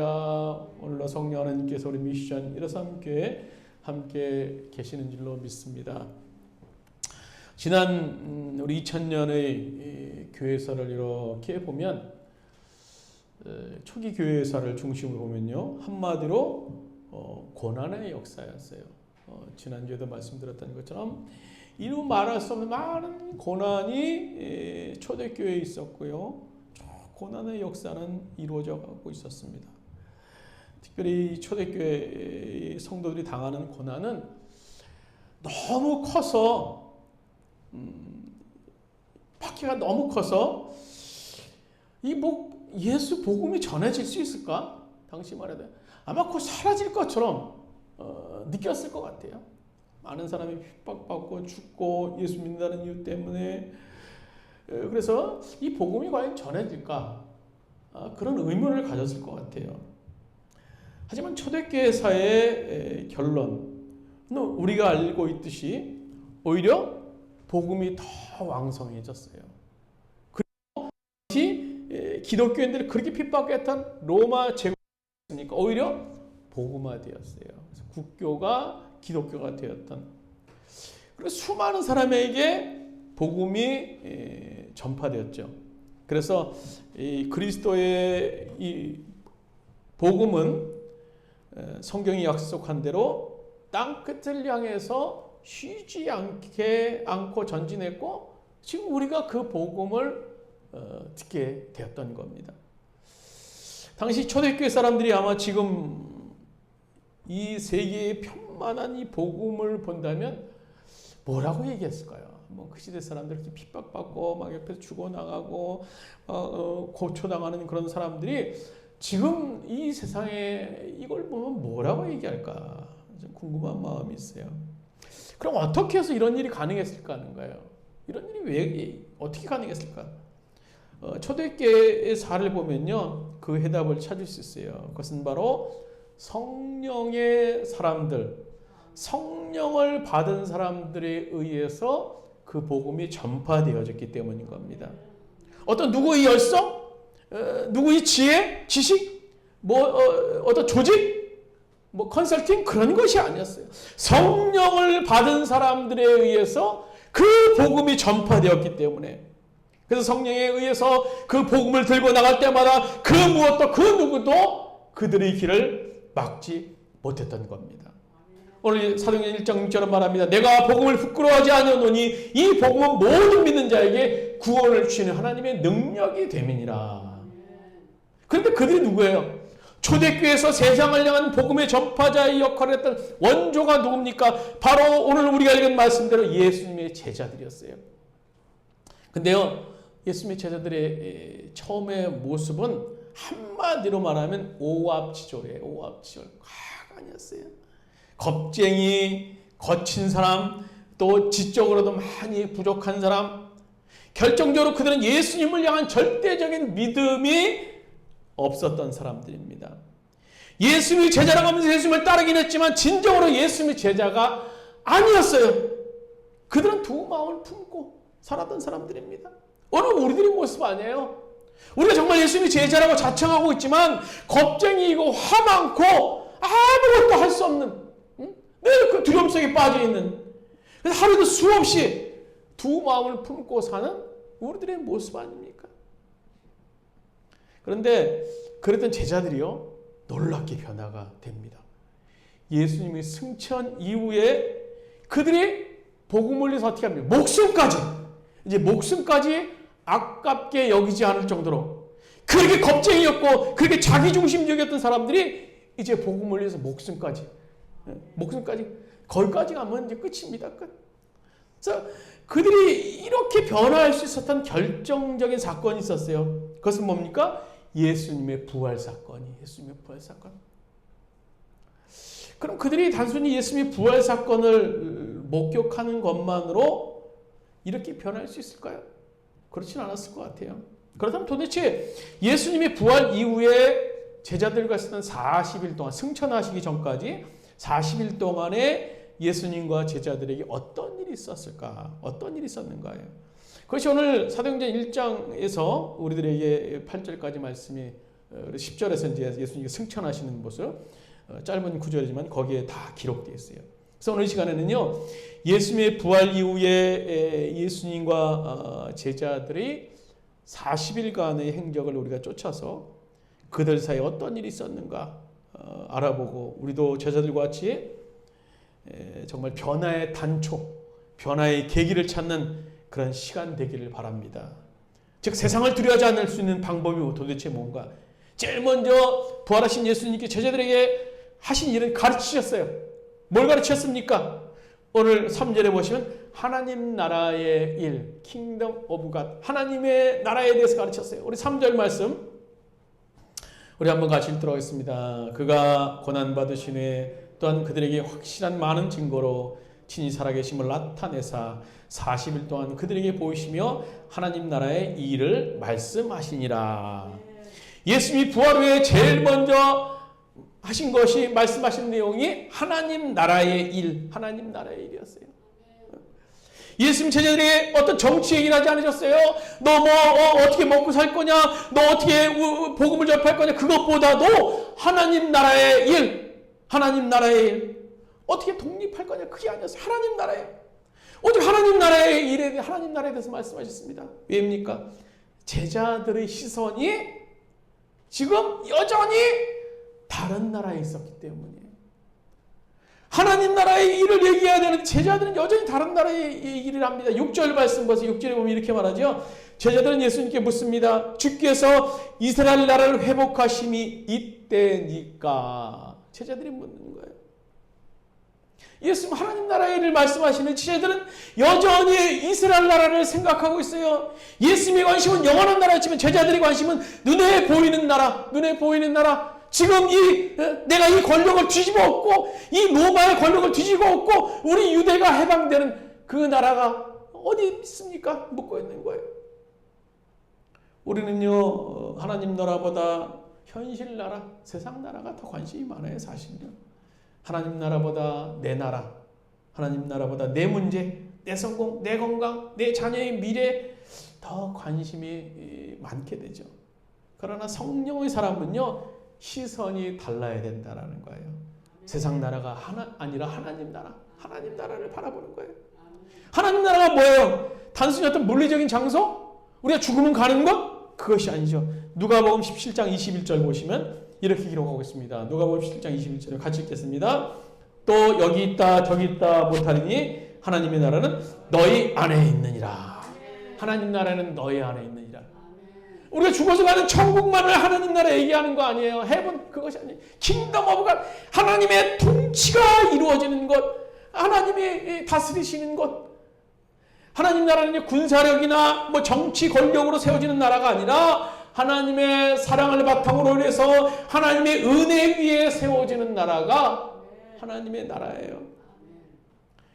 오늘도 성령 하나님께서 우리 미션 일어섬교회 함께 계시는 줄로 믿습니다. 지난 우리 2000년의 교회사를 이렇게 보면 초기 교회사를 중심으로 보면요, 한마디로 고난의 역사였어요. 지난주에도 말씀드렸던 것처럼 이루 말할 수 없는 많은 고난이 초대교회에 있었고요. 고난의 역사는 이루어져 가고 있었습니다. 특별히 초대교회 성도들이 당하는 고난은 너무 커서 박해가 너무 커서 예수 복음이 전해질 수 있을까? 당시 말해도 아마 곧 사라질 것처럼 느꼈을 것 같아요. 많은 사람이 핍박받고 죽고 예수 믿는다는 이유 때문에. 그래서 이 복음이 과연 전해질까? 그런 의문을 가졌을 것 같아요. 하지만 초대교회사의 결론은 우리가 알고 있듯이 오히려 복음이 더 왕성해졌어요. 그리고 기독교인들이 그렇게 핍박했던 로마 제국이니까 오히려 복음화되었어요. 그래서 국교가 기독교가 되었던. 그리고 수많은 사람에게 복음이 전파되었죠. 그래서 이 그리스도의 이 복음은 성경이 약속한 대로 땅 끝을 향해서 쉬지 않고 전진했고, 지금 우리가 그 복음을 듣게 되었던 겁니다. 당시 초대교회 사람들이 아마 지금 이 세계의 편만한 이 복음을 본다면 뭐라고 얘기했을까요? 그 시대 사람들 이렇게 핍박받고 막 옆에서 죽어나가고 고초당하는 그런 사람들이 지금 이 세상에 이걸 보면 뭐라고 얘기할까? 좀 궁금한 마음이 있어요. 그럼 어떻게 해서 이런 일이 가능했을까 하는 거예요. 이런 일이 어떻게 가능했을까? 초대교회의 사를 보면요, 그 해답을 찾을 수 있어요. 그것은 바로 성령의 사람들, 성령을 받은 사람들에 의해서 그 복음이 전파되어졌기 때문인 겁니다. 어떤 누구의 열성, 누구의 지혜, 지식, 어떤 조직, 컨설팅 그런 것이 아니었어요. 성령을 받은 사람들에 의해서 그 복음이 전파되었기 때문에. 그래서 성령에 의해서 그 복음을 들고 나갈 때마다 그 무엇도 그 누구도 그들의 길을 막지 못했던 겁니다. 오늘 사도행전 1장 6절은 말합니다. 내가 복음을 부끄러워하지 아니하노니 이 복음은 모든 믿는 자에게 구원을 주시는 하나님의 능력이 됨이니라. 그런데 그들이 누구예요? 초대교회에서 세상을 향한 복음의 전파자의 역할을 했던 원조가 누굽니까? 바로 오늘 우리가 읽은 말씀대로 예수님의 제자들이었어요. 근데요, 예수님의 제자들의 처음의 모습은 한마디로 말하면 오합지졸이에요. 오합지졸. 과가 아니었어요. 겁쟁이, 거친 사람, 또 지적으로도 많이 부족한 사람. 결정적으로 그들은 예수님을 향한 절대적인 믿음이 없었던 사람들입니다. 예수님이 제자라고 하면서 예수님을 따르긴 했지만 진정으로 예수님의 제자가 아니었어요. 그들은 두 마음을 품고 살았던 사람들입니다. 오늘 우리들의 모습 아니에요. 우리가 정말 예수님이 제자라고 자청하고 있지만 겁쟁이이고 화 많고 아무것도 할 수 없는, 늘 그 두려움 속에 빠져 있는, 그래서 하루도 수없이 두 마음을 품고 사는 우리들의 모습 아닙니까? 그런데 그랬던 제자들이요, 놀랍게 변화가 됩니다. 예수님의 승천 이후에 그들이 복음을 위해서 어떻게 합니까? 목숨까지 아깝게 여기지 않을 정도로 그렇게 겁쟁이였고 그렇게 자기중심적이었던 사람들이 이제 복음을 위해서 목숨까지 거기까지 가면 이제 끝입니다. 끝. 그래서 그들이 이렇게 변화할 수 있었던 결정적인 사건이 있었어요. 그것은 뭡니까? 예수님의 부활 사건이. 예수님의 부활 사건. 그럼 그들이 단순히 예수님의 부활 사건을 목격하는 것만으로 이렇게 변할 수 있을까요? 그렇진 않았을 것 같아요. 그렇다면 도대체 예수님의 부활 이후에 제자들과 있었던 40일 동안, 승천하시기 전까지 40일 동안에 예수님과 제자들에게 어떤 일이 있었을까? 어떤 일이 있었는가요? 그것이 오늘 사도행전 1장에서 우리들에게 8절까지 말씀이 10절에서 이제 예수님이 승천하시는 모습, 짧은 구절이지만 거기에 다 기록되어 있어요. 그래서 오늘 시간에는요, 예수님의 부활 이후에 예수님과 제자들이 40일간의 행적을 우리가 쫓아서 그들 사이에 어떤 일이 있었는가 알아보고, 우리도 제자들과 같이 정말 변화의 단초, 변화의 계기를 찾는 그런 시간 되기를 바랍니다. 즉 세상을 두려워하지 않을 수 있는 방법이 도대체 뭔가? 제일 먼저 부활하신 예수님께 제자들에게 하신 일은 가르치셨어요. 뭘 가르치셨습니까? 오늘 3절에 보시면 하나님 나라의 일, 킹덤 오브 갓, 하나님의 나라에 대해서 가르쳤어요. 우리 3절 말씀 우리 한번 같이 읽도록 하겠습니다. 그가 고난받으신 후에 또한 그들에게 확실한 많은 증거로 친히 살아계심을 나타내사 40일 동안 그들에게 보이시며 하나님 나라의 이 일을 말씀하시니라. 예수님이 부활 후에 제일 먼저 하신 것이, 말씀하신 내용이 하나님 나라의 일, 하나님 나라의 일이었어요. 예수님 제자들이 어떤 정치 얘기를 하지 않으셨어요. 너 어떻게 먹고 살 거냐, 너 어떻게 복음을 접할 거냐, 그것보다도 하나님 나라의 일, 하나님 나라의 일, 어떻게 독립할 거냐, 그게 아니었어요. 하나님 나라에, 오직 하나님 나라의 일에, 하나님 나라에 대해서 말씀하셨습니다. 왜입니까? 제자들의 시선이 지금 여전히 다른 나라에 있었기 때문이에요. 하나님 나라의 일을 얘기해야 되는데 제자들은 여전히 다른 나라의 일을 합니다. 6절 말씀 보세요. 6절에 보면 이렇게 말하죠. 제자들은 예수님께 묻습니다. 주께서 이스라엘 나라를 회복하심이 이때니까. 제자들이 묻는 거예요. 예수님 하나님 나라의 일을 말씀하시는 제자들은 여전히 이스라엘 나라를 생각하고 있어요. 예수님의 관심은 영원한 나라였지만 제자들의 관심은 눈에 보이는 나라, 눈에 보이는 나라. 지금 내가 이 권력을 뒤집어 엎고 이 로마의 권력을 뒤집어 엎고 우리 유대가 해방되는 그 나라가 어디 있습니까? 묻고 있는 거예요. 우리는요, 하나님 나라보다 현실 나라, 세상 나라가 더 관심이 많아요, 사실은요. 하나님 나라보다 내 나라, 하나님 나라보다 내 문제, 내 성공, 내 건강, 내 자녀의 미래 더 관심이 많게 되죠. 그러나 성령의 사람은요, 시선이 달라야 된다라는 거예요. 세상 나라가 아니라 하나님 나라, 하나님 나라를 바라보는 거예요. 하나님 나라가 뭐예요? 단순히 어떤 물리적인 장소? 우리가 죽으면 가는 것? 그것이 아니죠. 누가복음 17장 21절 보시면 이렇게 기록하고 있습니다. 누가복음 17장 21절 같이 읽겠습니다. 또 여기 있다 저기 있다 못하리니 하나님의 나라는 너희 안에 있느니라. 하나님 나라는 너희 안에 있느니라. 우리가 죽어서 가는 천국만을 하나님 나라 얘기하는 거 아니에요. 헤븐 그것이 아니에요. 킹덤 오브 갓, 하나님의 통치가 이루어지는 것, 하나님이 다스리시는 것. 하나님 나라는 군사력이나 정치 권력으로 세워지는 나라가 아니라 하나님의 사랑을 바탕으로 해서 하나님의 은혜 위에 세워지는 나라가 하나님의 나라예요.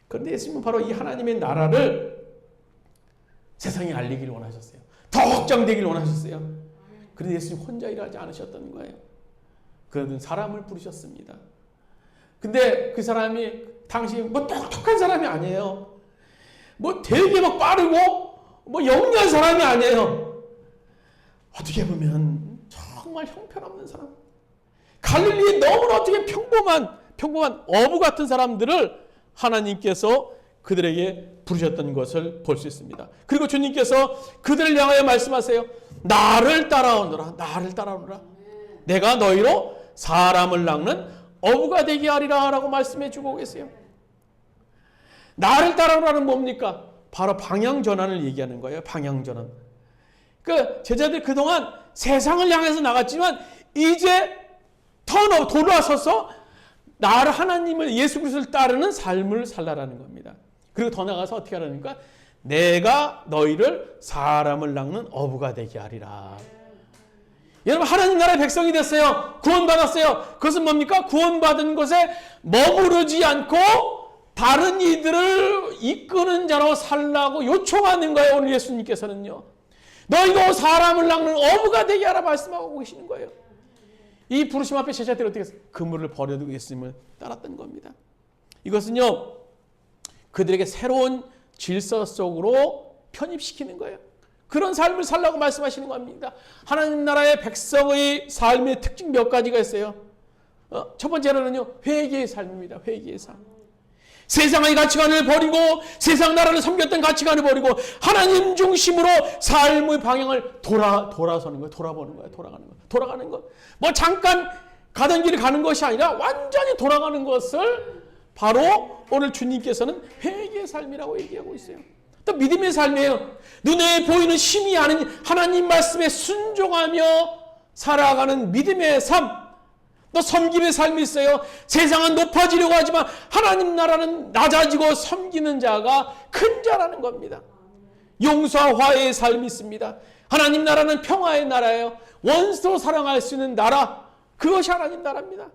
그런데 예수님은 바로 이 하나님의 나라를 세상에 알리기를 원하셨어요. 더 확장되기를 원하셨어요. 그런데 예수님 혼자 일하지 않으셨던 거예요. 그는 사람을 부르셨습니다. 근데 그 사람이 당시 똑똑한 사람이 아니에요. 되게 빠르고 영리한 사람이 아니에요. 어떻게 보면 정말 형편없는 사람. 갈릴리에 너무나 어떻게 평범한 어부 같은 사람들을 하나님께서 그들에게 부르셨던 것을 볼 수 있습니다. 그리고 주님께서 그들을 향하여 말씀하세요. 나를 따라오너라. 나를 따라오너라. 내가 너희로 사람을 낚는 어부가 되게 하리라 라고 말씀해 주고 계세요. 나를 따라오라는 뭡니까? 바로 방향전환을 얘기하는 거예요. 방향전환. 제자들 그동안 세상을 향해서 나갔지만 이제 돌아서서 나를 하나님을 예수 그리스도를 따르는 삶을 살라라는 겁니다. 그리고 더 나가서 어떻게 하라니까? 내가 너희를 사람을 낚는 어부가 되게 하리라. 여러분 하나님 나라의 백성이 됐어요. 구원받았어요. 그것은 뭡니까? 구원받은 것에 머무르지 않고 다른 이들을 이끄는 자로 살라고 요청하는 거예요. 오늘 예수님께서는요. 너희도 사람을 낚는 어부가 되게 하라 말씀하고 계시는 거예요. 이 부르심 앞에 제자들이 어떻게 했어요? 그물을 버려두고 예수님을 따랐던 겁니다. 이것은요, 그들에게 새로운 질서 속으로 편입시키는 거예요. 그런 삶을 살라고 말씀하시는 겁니다. 하나님 나라의 백성의 삶의 특징 몇 가지가 있어요. 첫 번째로는요, 회개의 삶입니다. 회개의 삶. 세상의 가치관을 버리고 세상 나라를 섬겼던 가치관을 버리고 하나님 중심으로 삶의 방향을 돌아서는 거예요. 돌아보는 거예요. 돌아가는 것. 뭐 잠깐 가던 길을 가는 것이 아니라 완전히 돌아가는 것을 바로 오늘 주님께서는 회개의 삶이라고 얘기하고 있어요. 또 믿음의 삶이에요. 눈에 보이는 심히 아는 하나님 말씀에 순종하며 살아가는 믿음의 삶. 또 섬김의 삶이 있어요. 세상은 높아지려고 하지만 하나님 나라는 낮아지고 섬기는 자가 큰 자라는 겁니다. 용서와 화해의 삶이 있습니다. 하나님 나라는 평화의 나라예요. 원수로 사랑할 수 있는 나라, 그것이 하나님 나라입니다.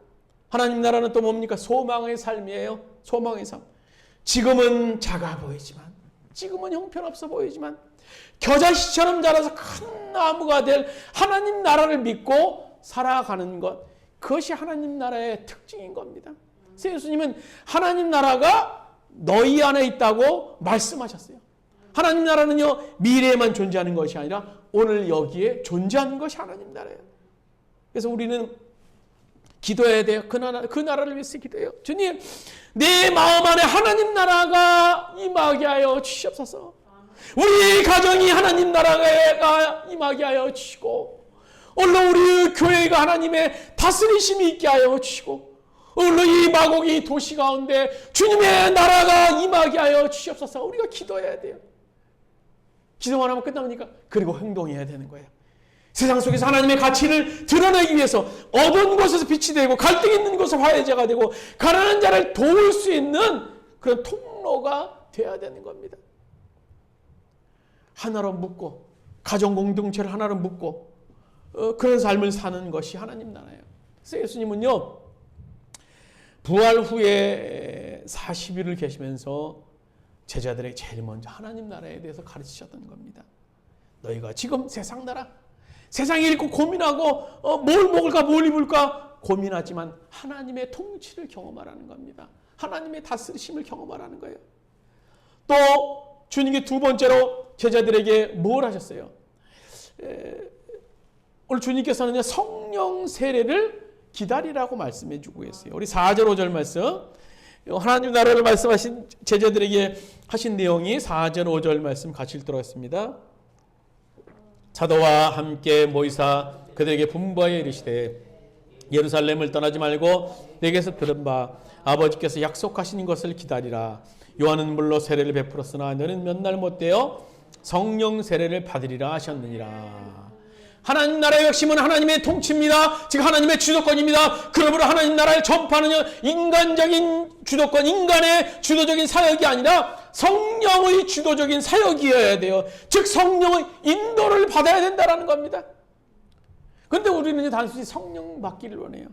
하나님 나라는 또 뭡니까? 소망의 삶이에요. 소망의 삶. 지금은 작아 보이지만, 지금은 형편없어 보이지만 겨자씨처럼 자라서 큰 나무가 될 하나님 나라를 믿고 살아가는 것, 그것이 하나님 나라의 특징인 겁니다. 예수님은 하나님 나라가 너희 안에 있다고 말씀하셨어요. 하나님 나라는요, 미래에만 존재하는 것이 아니라 오늘 여기에 존재하는 것이 하나님 나라예요. 그래서 우리는 기도해야 돼요. 그 나라를 위해서 기도해요. 주님, 내 마음 안에 하나님 나라가 임하게 하여 주시옵소서. 우리 가정이 하나님 나라가 임하게 하여 주시고, 오늘 우리 교회가 하나님의 다스리심이 있게 하여 주시고, 오늘 이 마곡이 도시 가운데 주님의 나라가 임하게 하여 주시옵소서. 우리가 기도해야 돼요. 기도만 하면 끝납니까? 그리고 행동해야 되는 거예요. 세상 속에서 하나님의 가치를 드러내기 위해서 어두운 곳에서 빛이 되고 갈등 있는 곳에서 화해자가 되고 가난한 자를 도울 수 있는 그런 통로가 되어야 되는 겁니다. 하나로 묶고 가정 공동체를 하나로 묶고 그런 삶을 사는 것이 하나님 나라예요. 그래서 예수님은요, 부활 후에 40일을 계시면서 제자들에게 제일 먼저 하나님 나라에 대해서 가르치셨던 겁니다. 너희가 지금 세상 나라, 세상에 읽고 고민하고 뭘 먹을까 뭘 입을까 고민하지만 하나님의 통치를 경험하라는 겁니다. 하나님의 다스리심을 경험하라는 거예요. 또 주님이 두 번째로 제자들에게 뭘 하셨어요? 오늘 주님께서는 성령 세례를 기다리라고 말씀해 주고 계세요. 우리 4절 5절 말씀, 하나님 나라를 말씀하신 제자들에게 하신 내용이 4절 5절 말씀 같이 읽도록 하겠습니다. 사도와 함께 모이사 그들에게 분부하여 이르시되 예루살렘을 떠나지 말고 내게서 들은 바 아버지께서 약속하신 것을 기다리라. 요한은 물로 세례를 베풀었으나 너는 몇 날 못되어 성령 세례를 받으리라 하셨느니라. 하나님 나라의 핵심은 하나님의 통치입니다. 즉 하나님의 주도권입니다. 그러므로 하나님 나라를 전파하는 인간적인 주도권, 인간의 주도적인 사역이 아니라 성령의 주도적인 사역이어야 돼요. 즉 성령의 인도를 받아야 된다는 겁니다. 그런데 우리는 단순히 성령 받기를 원해요.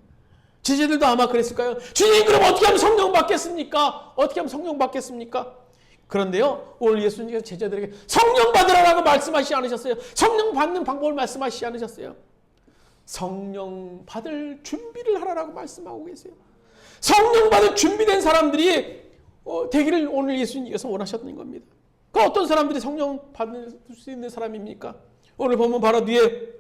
제자들도 아마 그랬을까요? 주님, 그럼 어떻게 하면 성령 받겠습니까? 어떻게 하면 성령 받겠습니까? 그런데요, 오늘 예수님께서 제자들에게 성령 받으라고 말씀하시지 않으셨어요. 성령 받는 방법을 말씀하시지 않으셨어요. 성령 받을 준비를 하라고 말씀하고 계세요. 성령 받을 준비된 사람들이 되기를 오늘 예수님께서 원하셨던 겁니다. 그 어떤 사람들이 성령 받을 수 있는 사람입니까? 오늘 보면 바로 뒤에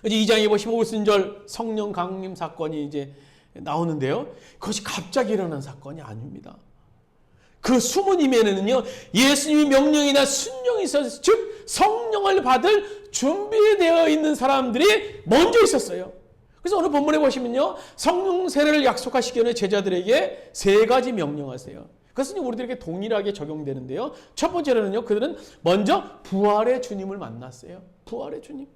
이제 2장에 보시면 오순절 성령 강림 사건이 이제 나오는데요. 그것이 갑자기 일어난 사건이 아닙니다. 그 숨은 임에는요, 예수님의 명령이나 순종이 있어서, 즉 성령을 받을 준비되어 있는 사람들이 먼저 있었어요. 그래서 오늘 본문에 보시면요, 성령 세례를 약속하시기 전에 제자들에게 세 가지 명령하세요. 그것은 우리들에게 동일하게 적용되는데요. 첫 번째로는요, 그들은 먼저 부활의 주님을 만났어요. 부활의 주님.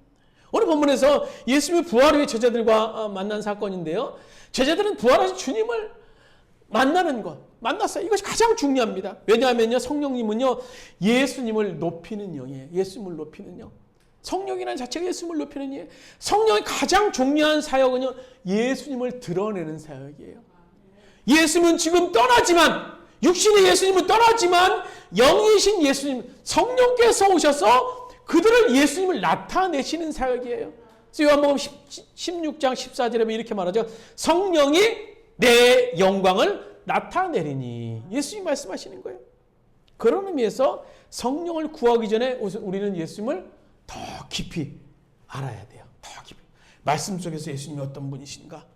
오늘 본문에서 예수님이 부활 후에 제자들과 만난 사건인데요. 제자들은 부활하신 주님을 만나는 것, 만났어요. 이것이 가장 중요합니다. 왜냐하면요, 성령님은요, 예수님을 높이는 영이에요. 예수님을 높이는 영. 성령이라는 자체가 예수님을 높이는 영이에요. 성령의 가장 중요한 사역은요, 예수님을 드러내는 사역이에요. 예수님은 지금 떠나지만, 육신의 예수님은 떠나지만, 영이신 예수님, 성령께서 오셔서 그들을 예수님을 나타내시는 사역이에요. 요한복음 16장 14절에 이렇게 말하죠. 성령이 내 영광을 나타내리니. 예수님이 말씀하시는 거예요. 그런 의미에서 성령을 구하기 전에 우리는 예수님을 더 깊이 알아야 돼요. 더 깊이. 말씀 속에서 예수님이 어떤 분이신가?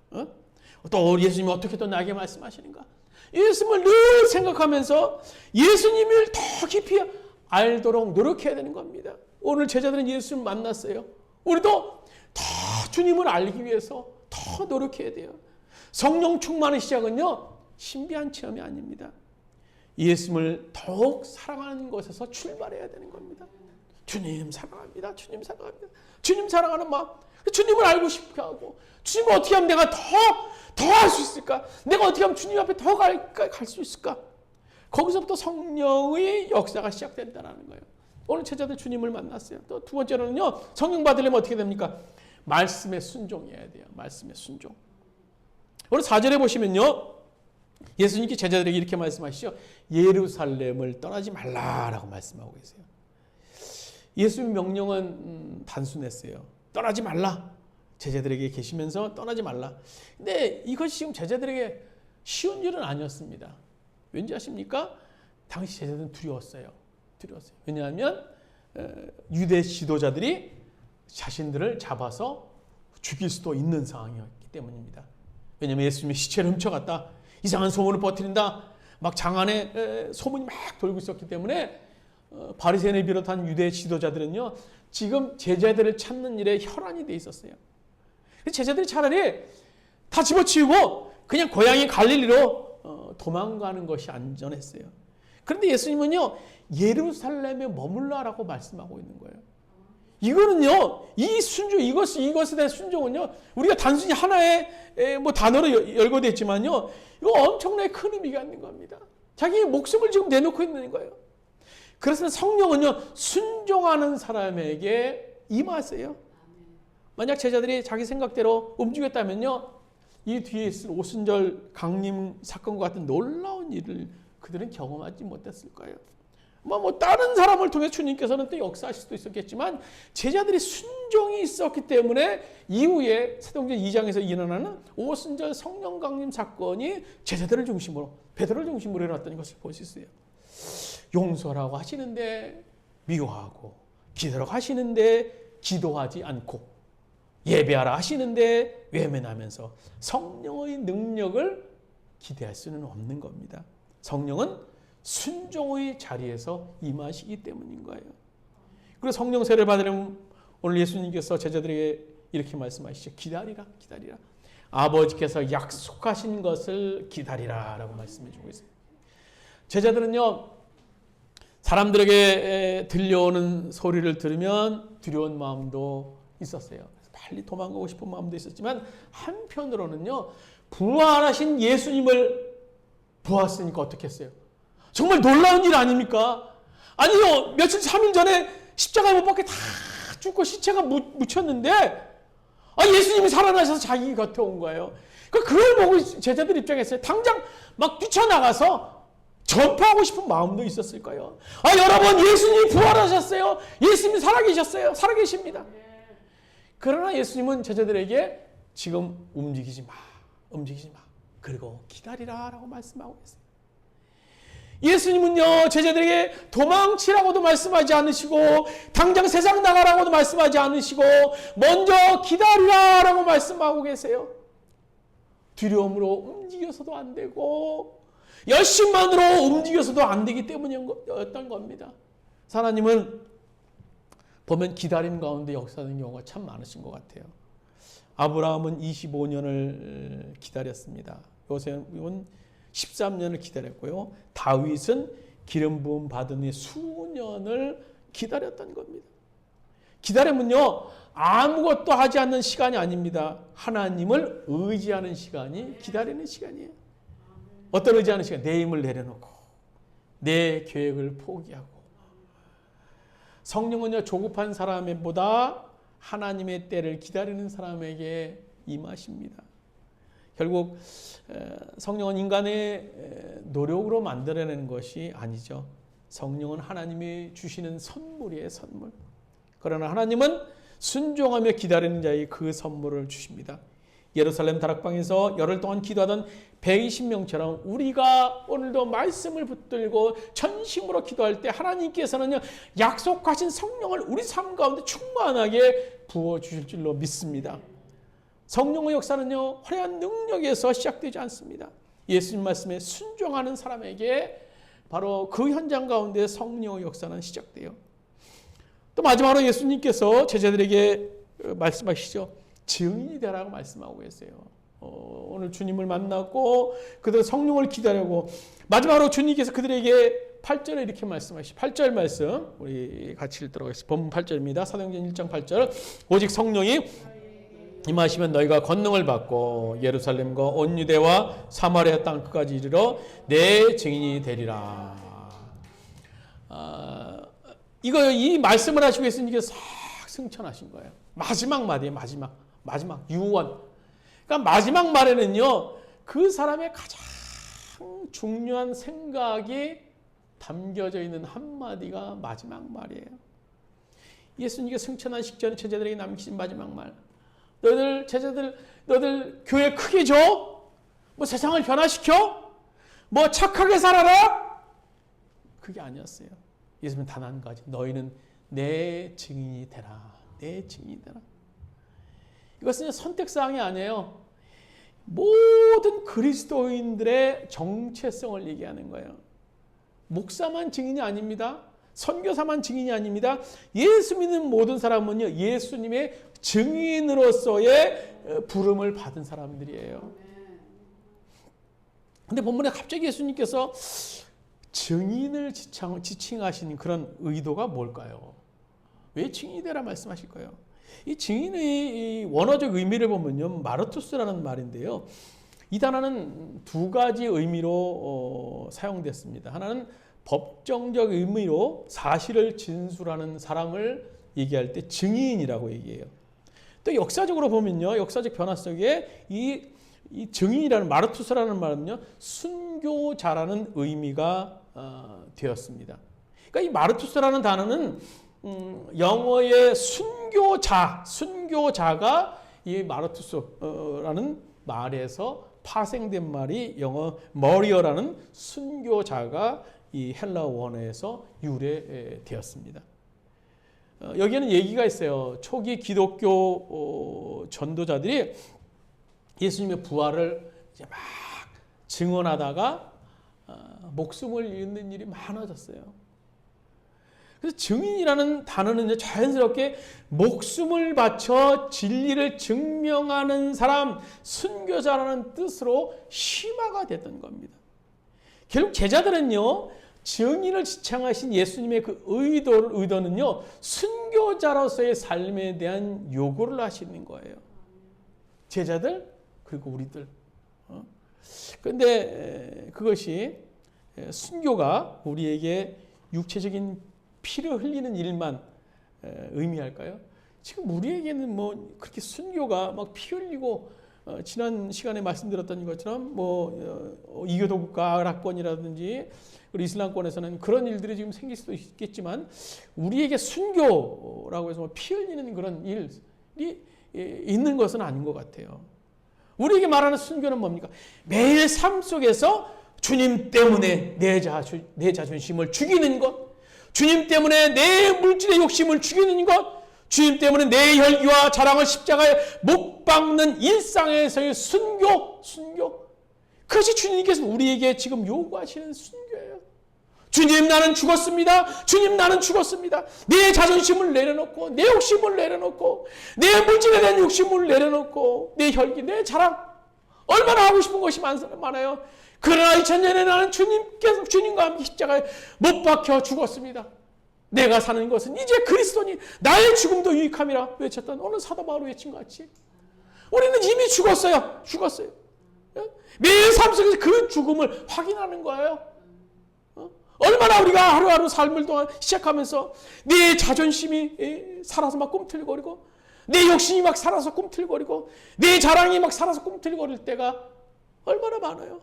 또 예수님이 어떻게 또 나에게 말씀하시는가? 예수님을 늘 생각하면서 예수님을 더 깊이 알도록 노력해야 되는 겁니다. 오늘 제자들은 예수님을 만났어요. 우리도 더 주님을 알기 위해서 더 노력해야 돼요. 성령 충만의 시작은요, 신비한 체험이 아닙니다. 예수님을 더욱 사랑하는 것에서 출발해야 되는 겁니다. 주님 사랑합니다. 주님 사랑합니다. 주님 사랑하는 마음. 주님을 알고 싶게 하고, 주님을 어떻게 하면 내가 더 할 수 있을까? 내가 어떻게 하면 주님 앞에 더 갈 수 있을까? 거기서부터 성령의 역사가 시작된다는 거예요. 오늘 제자들 주님을 만났어요. 또 두 번째로는요, 성령 받으려면 어떻게 됩니까? 말씀에 순종해야 돼요. 말씀에 순종. 오늘 4절에 보시면요, 예수님께 제자들에게 이렇게 말씀하시죠. 예루살렘을 떠나지 말라라고 말씀하고 계세요. 예수님의 명령은 단순했어요. 떠나지 말라. 제자들에게 계시면서 떠나지 말라. 근데 이것이 지금 제자들에게 쉬운 일은 아니었습니다. 왠지 아십니까? 당시 제자들은 두려웠어요. 왜냐하면 유대 지도자들이 자신들을 잡아서 죽일 수도 있는 상황이었기 때문입니다. 왜냐하면 예수님의 시체를 훔쳐갔다, 이상한 소문을 퍼뜨린다, 막 장안에 소문이 막 돌고 있었기 때문에 바리새인을 비롯한 유대 지도자들은요, 지금 제자들을 찾는 일에 혈안이 돼 있었어요. 제자들이 차라리 다 집어치우고 그냥 고향이 갈릴리로 도망가는 것이 안전했어요. 그런데 예수님은요, 예루살렘에 머물라라고 말씀하고 있는 거예요. 이거는요, 이 순종, 이것에 대한 순종은요, 우리가 단순히 하나의 단어로 열거되어 있지만요, 이거 엄청나게 큰 의미가 있는 겁니다. 자기의 목숨을 지금 내놓고 있는 거예요. 그래서 성령은요, 순종하는 사람에게 임하세요. 만약 제자들이 자기 생각대로 움직였다면요, 이 뒤에 있을 오순절 강림 사건과 같은 놀라운 일을 그들은 경험하지 못했을 거예요. 다른 사람을 통해 주님께서는 또 역사하실 수도 있었겠지만, 제자들이 순종이 있었기 때문에 이후에 사도행전 2장에서 일어나는 오순절 성령 강림 사건이 제자들을 중심으로, 베드로를 중심으로 일어났다는 것을 볼 수 있어요. 용서라고 하시는데 미워하고, 기도라고 하시는데 기도하지 않고, 예배하라 하시는데 외면하면서 성령의 능력을 기대할 수는 없는 겁니다. 성령은 순종의 자리에서 임하시기 때문인 거예요. 그리고 성령 세례를 받으려면 오늘 예수님께서 제자들에게 이렇게 말씀하시죠. 기다리라, 기다리라. 아버지께서 약속하신 것을 기다리라 라고 말씀해 주고 있어요. 제자들은요, 사람들에게 들려오는 소리를 들으면 두려운 마음도 있었어요. 빨리 도망가고 싶은 마음도 있었지만, 한편으로는요, 부활하신 예수님을 보았으니까 어떻게 했어요? 정말 놀라운 일 아닙니까? 아니요, 3일 전에 십자가에 못 박혀 다 죽고 시체가 묻혔는데, 예수님이 살아나셔서 자기 곁에 온 거예요. 그걸 보고 제자들 입장에서 당장 막 뛰쳐나가서 전파하고 싶은 마음도 있었을 거예요. 여러분, 예수님이 부활하셨어요. 예수님이 살아계셨어요. 살아계십니다. 그러나 예수님은 제자들에게 지금 움직이지 마. 그리고 기다리라 라고 말씀하고 계세요. 예수님은요, 제자들에게 도망치라고도 말씀하지 않으시고, 당장 세상 나가라고도 말씀하지 않으시고, 먼저 기다리라 라고 말씀하고 계세요. 두려움으로 움직여서도 안 되고, 열심만으로 움직여서도 안 되기 때문이었던 겁니다. 하나님은 보면 기다림 가운데 역사하는 경우가 참 많으신 것 같아요. 아브라함은 25년을 기다렸습니다. 요셉은 13년을 기다렸고요. 다윗은 기름 부음 받은 후에 수년을 기다렸던 겁니다. 기다림은요, 아무것도 하지 않는 시간이 아닙니다. 하나님을 의지하는 시간이 기다리는 시간이에요. 어떤 의지하는 시간? 내 힘을 내려놓고 내 계획을 포기하고. 성령은요, 조급한 사람보다 하나님의 때를 기다리는 사람에게 임하십니다. 결국 성령은 인간의 노력으로 만들어내는 것이 아니죠. 성령은 하나님이 주시는 선물이에요, 선물. 그러나 하나님은 순종하며 기다리는 자에게 그 선물을 주십니다. 예루살렘 다락방에서 열흘 동안 기도하던 120명처럼 우리가 오늘도 말씀을 붙들고 전심으로 기도할 때 하나님께서는요, 약속하신 성령을 우리 삶 가운데 충만하게 부어주실 줄로 믿습니다. 성령의 역사는요, 화려한 능력에서 시작되지 않습니다. 예수님 말씀에 순종하는 사람에게 바로 그 현장 가운데 성령의 역사는 시작돼요. 또 마지막으로 예수님께서 제자들에게 말씀하시죠. 증인이 되라고 말씀하고 계세요. 오늘 주님을 만났고 그들 성령을 기다리고 마지막으로 주님께서 그들에게 8절에 이렇게 말씀하시죠. 8절 말씀 우리 같이 읽도록 하겠습니다. 본문 8절입니다. 사도행전 1장 8절. 오직 성령이 임하시면 너희가 권능을 받고 예루살렘과 온 유대와 사마리아 땅 끝까지 이르러 내 증인이 되리라. 이 말씀을 하시고 예수님께서 싹 승천하신 거예요. 마지막 말이에요. 마지막 유언. 그러니까 마지막 말에는요, 그 사람의 가장 중요한 생각이 담겨져 있는 한마디가 마지막 말이에요. 예수님께서 승천하시기 전에 제자들에게 남기신 마지막 말. 너희들 교회 크게 줘? 뭐 세상을 변화시켜? 뭐 착하게 살아라? 그게 아니었어요. 예수님은 단 한 가지. 너희는 내 증인이 되라. 내 증인이 되라. 이것은 선택사항이 아니에요. 모든 그리스도인들의 정체성을 얘기하는 거예요. 목사만 증인이 아닙니다. 선교사만 증인이 아닙니다. 예수 믿는 모든 사람은요, 예수님의 증인으로서의 부름을 받은 사람들이에요. 근데 본문에 갑자기 예수님께서 증인을 지칭하신 그런 의도가 뭘까요? 왜 증인이 되라 말씀하실 거예요? 이 증인의 원어적 의미를 보면요, 마르투스라는 말인데요. 이 단어는 두 가지 의미로 사용됐습니다. 하나는 법정적 의미로 사실을 진술하는 사람을 얘기할 때 증인이라고 얘기해요. 또 역사적으로 보면요, 역사적 변화 속에 이 증인이라는 마르투스라는 말은요, 순교자라는 의미가 되었습니다. 그러니까 이 마르투스라는 단어는 영어의 순교자가 이 마르투스라는 말에서 파생된 말이 영어 머리어라는 순교자가 이 헬라 원어에서 유래되었습니다. 여기에는 얘기가 있어요. 초기 기독교 전도자들이 예수님의 부활을 이제 막 증언하다가 목숨을 잃는 일이 많아졌어요. 그래서 증인이라는 단어는 자연스럽게 목숨을 바쳐 진리를 증명하는 사람, 순교자라는 뜻으로 심화가 됐던 겁니다. 결국 제자들은요, 증인을 지칭하신 예수님의 그 의도는요, 순교자로서의 삶에 대한 요구를 하시는 거예요. 제자들, 그리고 우리들. 그런데 그것이 순교가 우리에게 육체적인 피를 흘리는 일만 의미할까요? 지금 우리에게는 뭐 그렇게 순교가 막 피 흘리고 지난 시간에 말씀드렸던 것처럼 뭐 이교도 국가 아랍권이라든지 그리고 이슬람권에서는 그런 일들이 지금 생길 수도 있겠지만 우리에게 순교라고 해서 피 흘리는 그런 일이 있는 것은 아닌 것 같아요. 우리에게 말하는 순교는 뭡니까? 매일 삶 속에서 주님 때문에 내 자존심을 죽이는 것, 주님 때문에 내 물질의 욕심을 죽이는 것, 주님 때문에 내 혈기와 자랑을 십자가에 못 박는 일상에서의 순교. 그것이 주님께서 우리에게 지금 요구하시는 순교예요. 주님 나는 죽었습니다. 주님 나는 죽었습니다. 내 자존심을 내려놓고 내 욕심을 내려놓고 내 물질에 대한 욕심을 내려놓고 내 혈기, 내 자랑 얼마나 하고 싶은 것이 많아요. 그러나 2000년에 나는 주님과 함께 십자가에 못 박혀 죽었습니다. 내가 사는 것은 이제 그리스도니 나의 죽음도 유익함이라 외쳤던 어느 사도 바울이 외친 것 같이 우리는 이미 죽었어요. 매일 삶 속에서 그 죽음을 확인하는 거예요. 얼마나 우리가 하루하루 삶을 동안 시작하면서 내 자존심이 살아서 막 꿈틀거리고 내 욕심이 막 살아서 꿈틀거리고 내 자랑이 막 살아서 꿈틀거릴 때가 얼마나 많아요.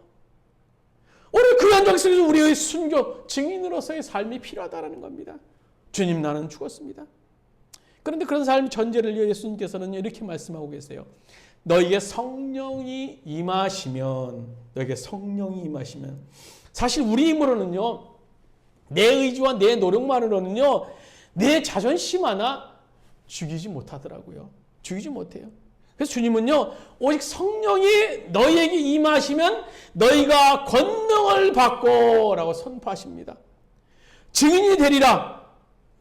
오늘 그 현장 속에서 우리의 순교 증인으로서의 삶이 필요하다는 겁니다. 주님 나는 죽었습니다. 그런데 그런 삶 전제를 위해 예수님께서는 이렇게 말씀하고 계세요. 너에게 성령이 임하시면, 사실 우리 힘으로는요, 내 의지와 내 노력만으로는요, 내 자존심 하나 죽이지 못하더라고요. 죽이지 못해요. 그래서 주님은요, 오직 성령이 너희에게 임하시면 너희가 권능을 받고 라고 선포하십니다. 증인이 되리라.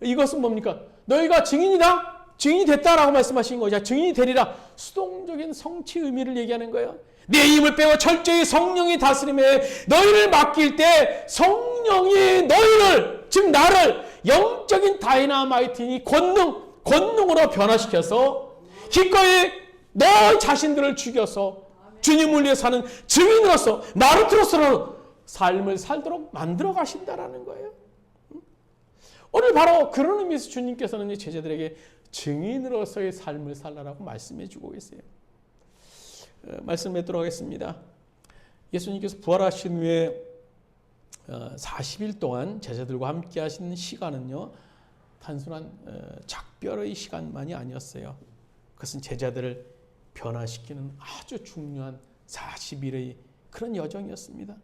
이것은 뭡니까? 너희가 증인이다? 증인이 됐다라고 말씀하신 거죠. 증인이 되리라. 수동적인 성취 의미를 얘기하는 거예요. 내 힘을 빼고 철저히 성령이 다스림에 너희를 맡길 때 성령이 너희를, 즉 나를 영적인 다이나마이트니 권능으로 변화시켜서 기꺼이 너 자신들을 죽여서 주님을 위해 사는 증인으로서 마르트로서로 삶을 살도록 만들어 가신다라는 거예요. 오늘 바로 그런 의미에서 주님께서는 제자들에게 증인으로서의 삶을 살라라고 말씀해 주고 계세요. 말씀 맺도록 하겠습니다. 예수님께서 부활하신 후에 40일 동안 제자들과 함께 하신 시간은요, 단순한 작별의 시간만이 아니었어요. 그것은 제자들을 변화시키는 아주 중요한 40일의 그런 여정이었습니다.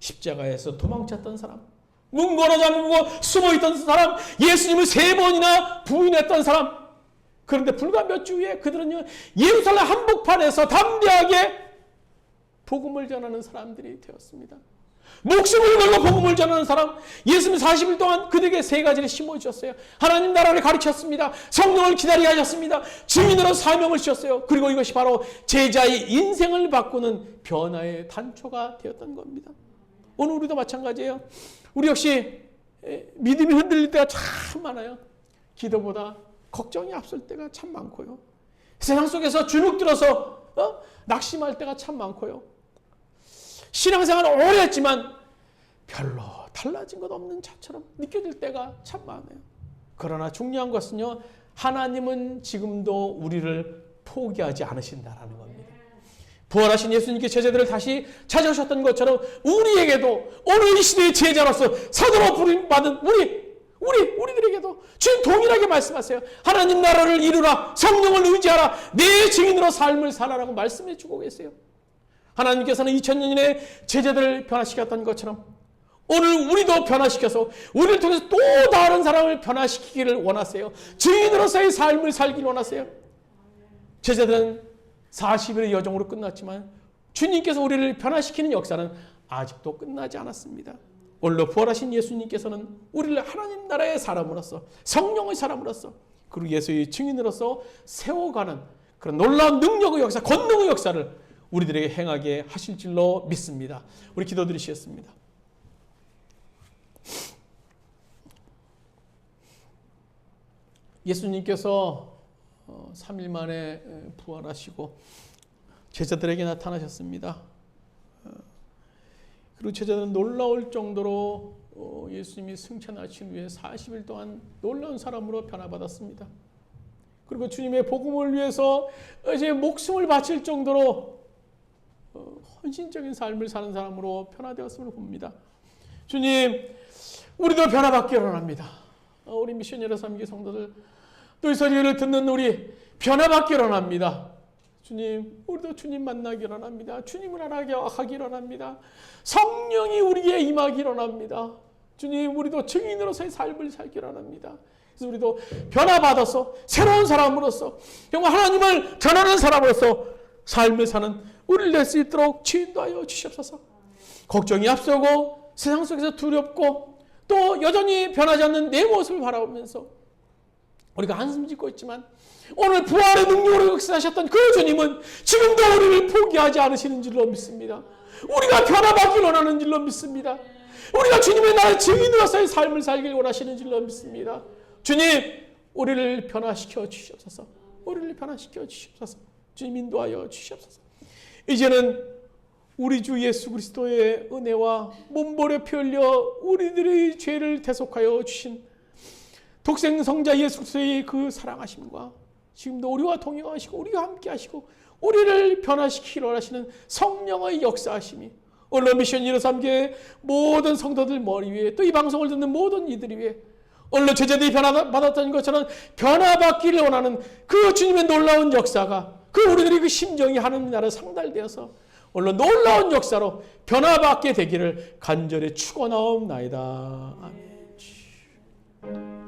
십자가에서 도망쳤던 사람, 문 걸어 잠그고 숨어있던 사람, 예수님을 3번이나 부인했던 사람, 그런데 불과 몇 주 후에 그들은요, 예루살렘 한복판에서 담대하게 복음을 전하는 사람들이 되었습니다. 목숨을 걸고 복음을 전하는 사람, 예수님 40일 동안 그들에게 3가지를 심어주셨어요. 하나님 나라를 가르쳤습니다. 성령을 기다리게 하셨습니다. 증인으로 사명을 주셨어요. 그리고 이것이 바로 제자의 인생을 바꾸는 변화의 단초가 되었던 겁니다. 오늘 우리도 마찬가지예요. 우리 역시 믿음이 흔들릴 때가 참 많아요. 기도보다 걱정이 앞설 때가 참 많고요. 세상 속에서 주눅 들어서 낙심할 때가 참 많고요. 신앙생활을 오래 했지만 별로 달라진 것 없는 자처럼 느껴질 때가 참 많아요. 그러나 중요한 것은요, 하나님은 지금도 우리를 포기하지 않으신다라는 겁니다. 부활하신 예수님께 제자들을 다시 찾아오셨던 것처럼 우리에게도 오늘 이 시대의 제자로서 사도로 부름받은 우리들에게도 주님 동일하게 말씀하세요. 하나님 나라를 이루라, 성령을 의지하라, 내 증인으로 삶을 살아라고 말씀해 주고 계세요. 하나님께서는 2000년 전에 제자들을 변화시켰던 것처럼 오늘 우리도 변화시켜서 우리를 통해서 또 다른 사람을 변화시키기를 원하세요. 증인으로서의 삶을 살기를 원하세요. 제자들은 40일의 여정으로 끝났지만 주님께서 우리를 변화시키는 역사는 아직도 끝나지 않았습니다. 오늘도 부활하신 예수님께서는 우리를 하나님 나라의 사람으로서, 성령의 사람으로서, 그리고 예수의 증인으로서 세워가는 그런 놀라운 능력의 역사, 권능의 역사를 우리들에게 행하게 하실 줄로 믿습니다. 우리 기도드리시겠습니다. 예수님께서 3일 만에 부활하시고 제자들에게 나타나셨습니다. 그리고 제자들은 놀라울 정도로 예수님이 승천하신 후에 40일 동안 놀라운 사람으로 변화받았습니다. 그리고 주님의 복음을 위해서 이제 목숨을 바칠 정도로 헌신적인 삶을 사는 사람으로 변화되었음을 봅니다. 주님, 우리도 변화받기를 원합니다. 우리 미션이라 삼기 성도들, 또 이 소리를 듣는 우리 변화받기를 원합니다. 주님, 우리도 주님 만나기를 원합니다. 주님을 알아가기를 원합니다. 성령이 우리에게 임하기를 원합니다. 주님, 우리도 증인으로서의 삶을 살기를 원합니다. 그래서 우리도 변화받아서 새로운 사람으로서 정말 하나님을 전하는 사람으로서 삶을 사는 우리를 낼 수 있도록 지인도하여 주시옵소서. 걱정이 앞서고 세상 속에서 두렵고 또 여전히 변하지 않는 내 모습을 바라보면서 우리가 한숨 짓고 있지만 오늘 부활의 능력으로 역사하셨던 그 주님은 지금도 우리를 포기하지 않으시는 줄로 믿습니다. 우리가 변화받기를 원하는 줄로 믿습니다. 우리가 주님의 나라의 증인으로서의 삶을 살길 원하시는 줄로 믿습니다. 주님, 우리를 변화시켜 주시옵소서. 우리를 변화시켜 주시옵소서. 주님 인도하여 주시옵소서. 이제는 우리 주 예수 그리스도의 은혜와 몸보려 피 흘려 우리들의 죄를 대속하여 주신 독생 성자 예수 그리스도의 그 사랑하심과 지금도 우리와 동행하시고 우리와 함께 하시고 우리를 변화시키기로 하시는 성령의 역사하심이 오늘 미션 153교회 모든 성도들 머리 위에 또 이 방송을 듣는 모든 이들 위에 오늘 제자들이 변화받았던 것처럼 변화받기를 원하는 그 주님의 놀라운 역사가 그 우리들이 그 심정이 하나님 나라에 상달되어서 오늘 놀라운 역사로 변화받게 되기를 간절히 축원하옵나이다. 아멘.